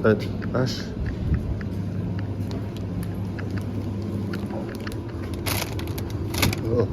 Evet, aç. Oh.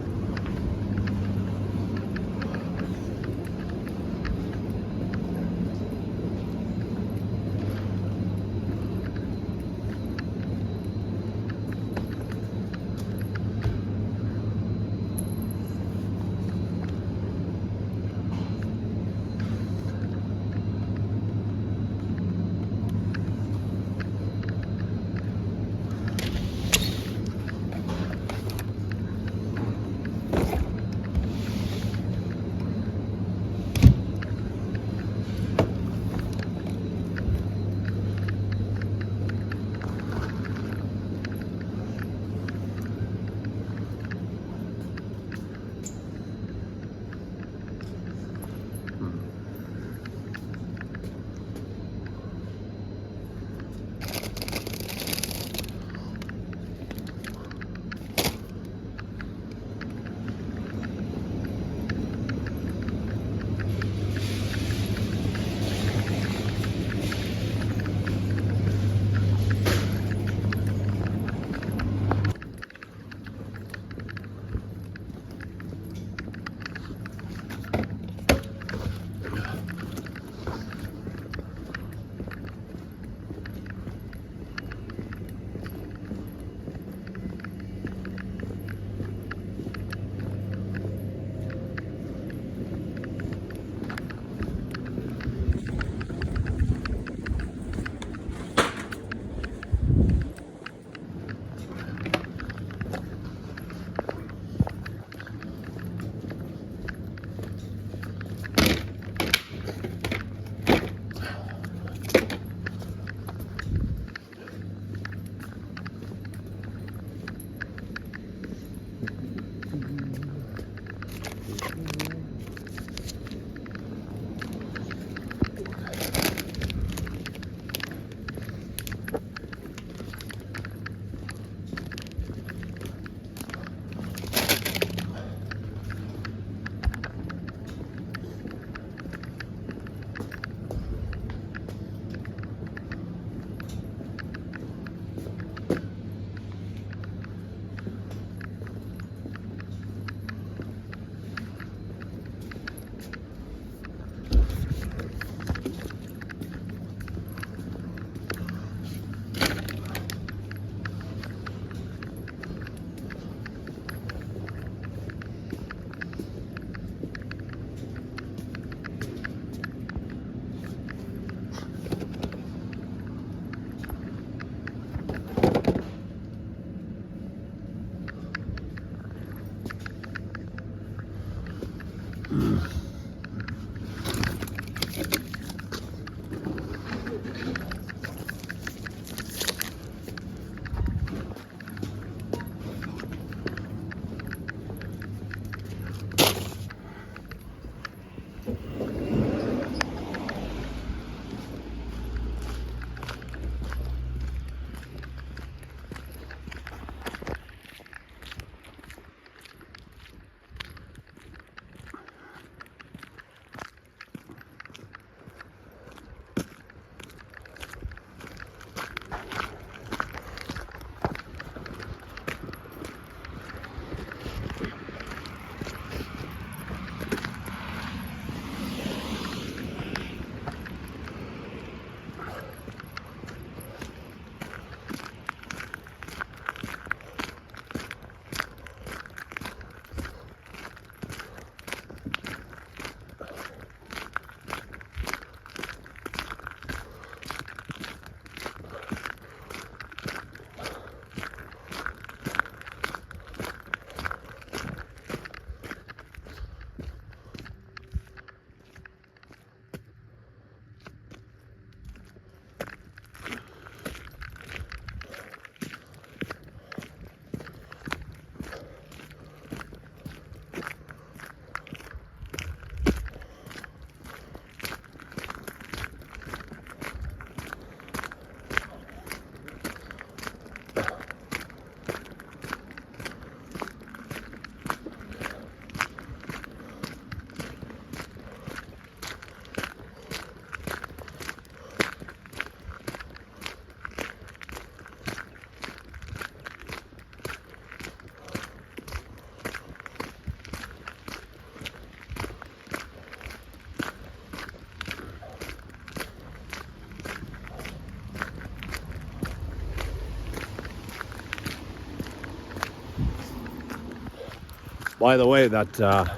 By the way, that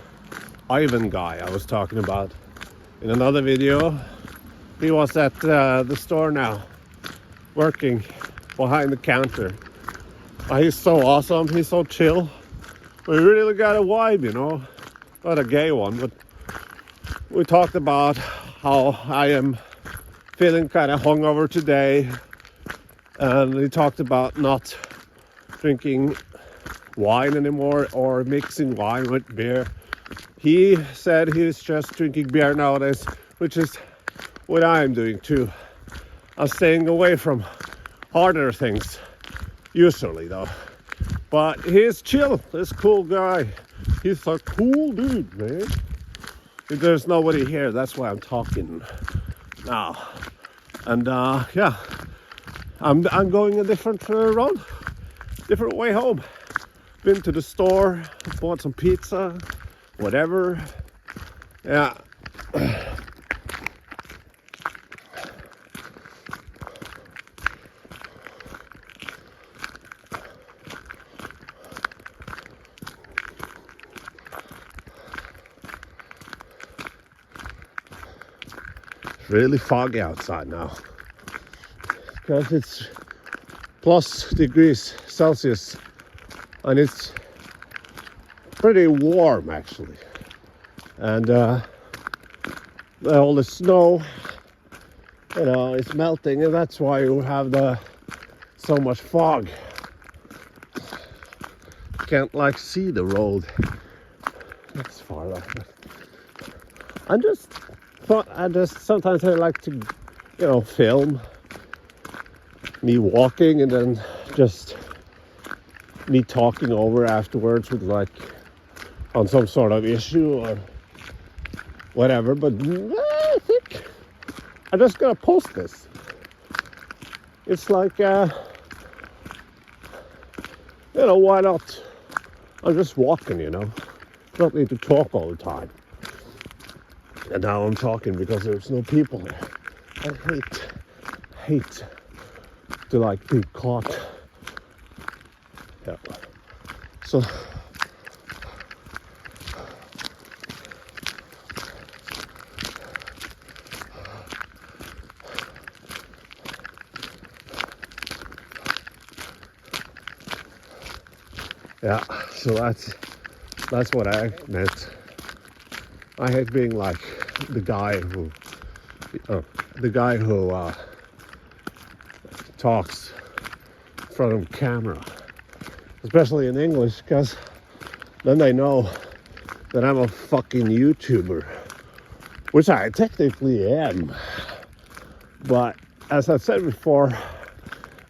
Ivan guy I was talking about in another video, he was at the store now, working behind the counter. He's so awesome, he's so chill. We really got a vibe, you know. Not a gay one, but we talked about how I am feeling kind of hungover today. And we talked about not drinking wine anymore or mixing wine with beer. He said he's just drinking beer nowadays, which is what I'm doing too. I'm staying away from harder things, usually though. But he's chill, this cool guy. He's a cool dude, man. If there's nobody here, that's why I'm talking now. And yeah, I'm going a different road, different way home. Been to the store, bought some pizza, whatever. Yeah. Really foggy outside now because it's plus degrees Celsius and it's pretty warm actually, and all the snow, you know, is melting, and that's why you have so much fog. Can't like see the road. That's far off. I just sometimes I like to, you know, film me walking and then just me talking over afterwards with like on some sort of issue or whatever. But I think I'm just gonna post this. It's like, you know, why not? I'm just walking, you know. Don't need to talk all the time. And now I'm talking because there's no people here. I hate to like be caught. Yeah. So yeah, so that's what I meant. I hate being like the guy who talks in front of camera, especially in English, because then they know that I'm a fucking YouTuber, which I technically am. But as I said before,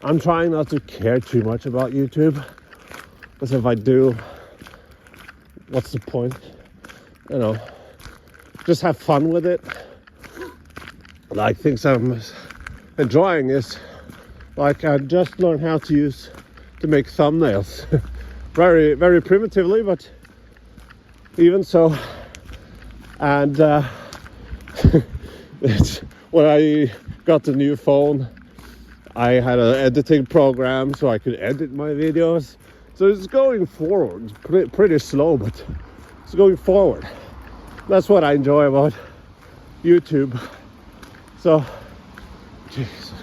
I'm trying not to care too much about YouTube, because if I do, what's the point? You know, just have fun with it. Like things I'm enjoying is like I just learned how to make thumbnails. very, very primitively, but even so. And it's, when I got the new phone, I had an editing program so I could edit my videos. So it's going forward, pretty slow, but it's going forward. That's what I enjoy about YouTube. So, Jesus,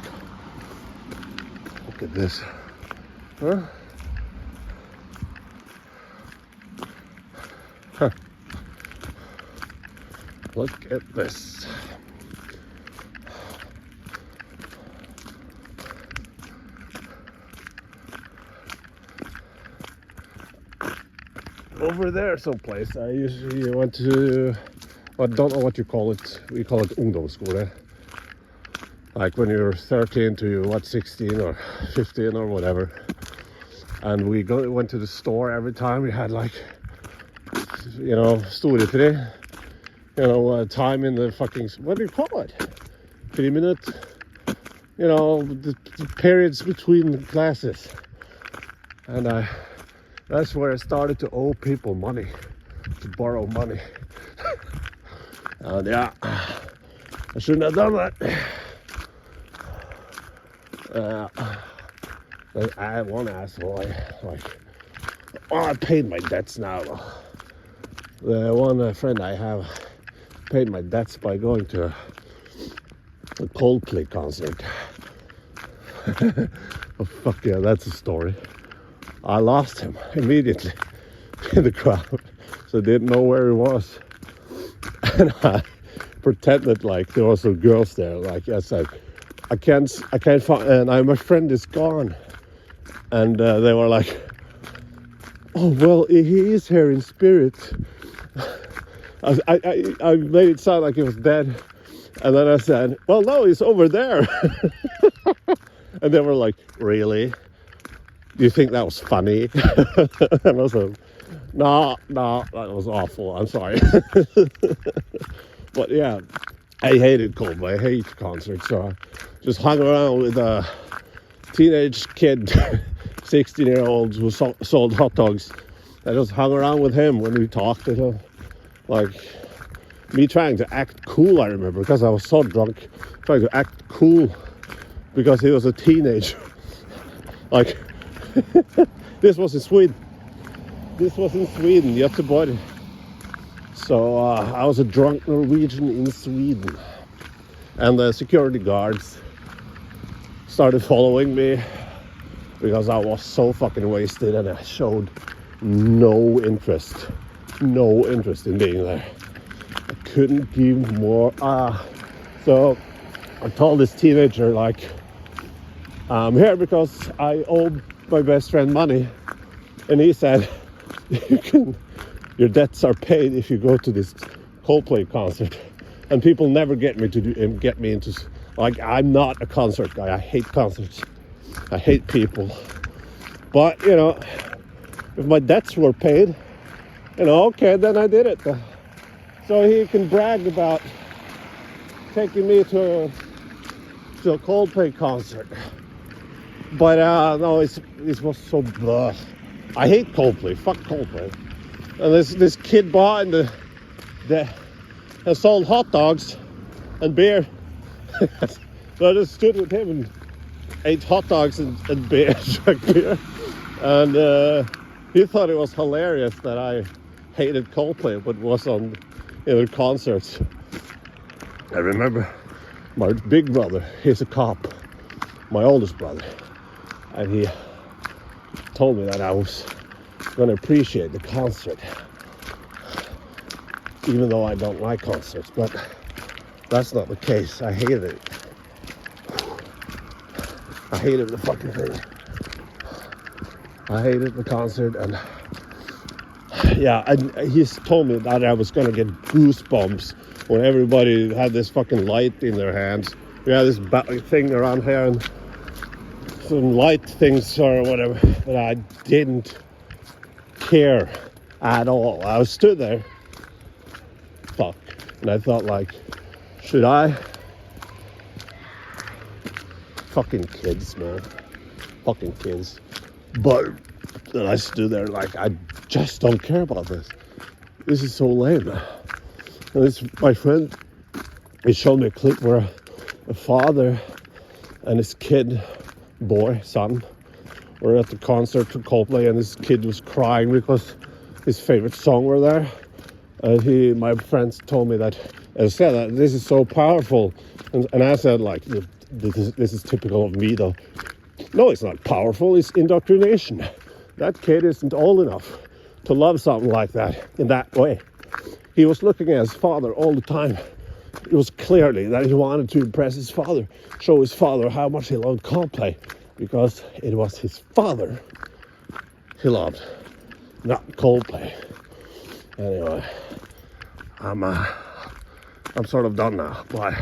look at this, huh? Huh. Look at this. Over there someplace I usually went to, I don't know what you call it, we call it ungdomsskole. Like when you're 13 to 16 or 15 or whatever. And we went to the store every time. We had like, you know, storefri, you know, time in the fucking, what do you call it? 3 minutes, you know, the periods between classes. And that's where I started to owe people money, to borrow money. And yeah, I shouldn't have done that. I had one asshole, I paid my debts now though. The one friend I have paid my debts by going to a Coldplay concert. Oh, fuck yeah, that's a story. I lost him immediately in the crowd, so I didn't know where he was. And I pretended like there was some girls there. Like I said, I can't find, and my friend is gone. And they were like, "Oh well, he is here in spirit." I made it sound like he was dead, and then I said, "Well, no, he's over there." And they were like, "Really? Do you think that was funny?" And I was like, no, that was awful. I'm sorry. But yeah, I hated Coldplay. I hate concerts. So I just hung around with a teenage kid, 16-year-old who sold hot dogs. I just hung around with him when we talked to him. Like, me trying to act cool, I remember, because I was so drunk, trying to act cool because he was a teenager. Like, this was in Sweden. Göteborg. So I was a drunk Norwegian in Sweden. And the security guards started following me because I was so fucking wasted and I showed no interest in being there. I couldn't give more. So I told this teenager, like, I'm here because I owe my best friend money. And he said, your debts are paid if you go to this Coldplay concert. And people never get me into, like, I'm not a concert guy. I hate concerts. I hate people. But, you know, if my debts were paid, you know, okay, then I did it. So he can brag about taking me to a Coldplay concert. But no, this was so blah. I hate Coldplay. Fuck Coldplay. And this kid bought and sold hot dogs and beer. So I just stood with him and ate hot dogs and beer, drank beer. And he thought it was hilarious that I hated Coldplay, but was on concerts. I remember my big brother, he's a cop, my oldest brother, and he told me that I was going to appreciate the concert, even though I don't like concerts. But that's not the case. I hated it. I hated the fucking thing. I hated the concert, and yeah, he's told me that I was going to get goosebumps when everybody had this fucking light in their hands. We had this thing around here and some light things or whatever, but I didn't care at all. I was stood there, fuck, and I thought, like, should I? Fucking kids, man. Fucking kids. But then I stood there like, I just don't care about this. This is so lame. And this, my friend, he showed me a clip where a father and his kid, son, were at the concert to Coldplay, and this kid was crying because his favorite song were there. And my friends told me that, and said that this is so powerful. And I said, like, this is typical of me, though. No, it's not powerful. It's indoctrination. That kid isn't old enough to love something like that in that way. He was looking at his father all the time. It was clearly that he wanted to impress his father, show his father how much he loved Coldplay, because it was his father he loved, not Coldplay. Anyway, I'm sort of done now. Bye.